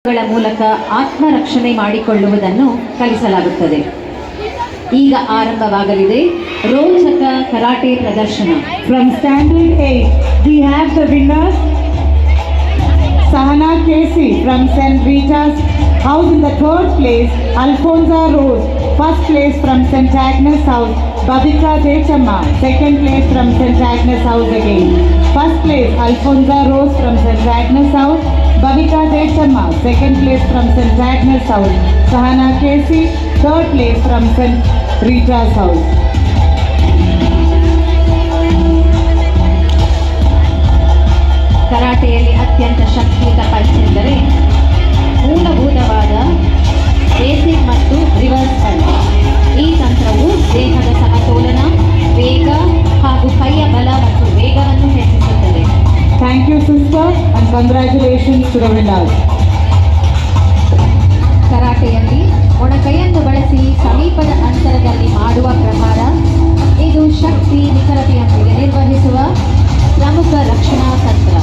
ಗಳ ಮೂಲಕ ಆತ್ಮರಕ್ಷಣೆ ಮಾಡಿಕೊಳ್ಳುವುದನ್ನು ಕಲಿಸಲಾಗುತ್ತದೆ. ಈಗ ಆರಂಭವಾಗಲಿದೆ ರೋಚಕ ಕರಾಟೆ ಪ್ರದರ್ಶನ. From Standard 8, we have the winners Sahana Casey from St. Rita's House in the third place, Alfonso Rose, first place from St. Agnes House, Babika Dechamma, second place from St. Agnes House again. First place Alfonso Rose from St. Agnes House, Babika Dechamma, second place from St. Agnes House, Sahana Casey, third place from St. Rita's House. ಕರಾಟೆಯಲ್ಲಿ ಅತ್ಯಂತ ಶಕ್ತಿಯುತ punch ಎಂದರೆ ಮೂಲಭೂತವಾದ basic ಮತ್ತು reverse punch. ಈ ತಂತ್ರವು ದೇಹದ ಸಮತೋಲನ, ವೇಗ ಹಾಗೂ ಕೈಯ ಬಲ ಮತ್ತು ವೇಗವನ್ನು ಹೆಚ್ಚಿಸುತ್ತದೆ. Thank you, sister, and congratulations to the winners. ಕರಾಟೆಯಲ್ಲಿ ಮೊಣಕೈಯನ್ನು ಬಳಸಿ ಸಮೀಪದ ಅಂತರದಲ್ಲಿ ಮಾಡುವ ಪ್ರಕಾರ ಇದು ಶಕ್ತಿ ನಿಖರತೆಯೊಂದಿಗೆ ನಿರ್ವಹಿಸುವ ಪ್ರಮುಖ ರಕ್ಷಣಾ ತಂತ್ರ.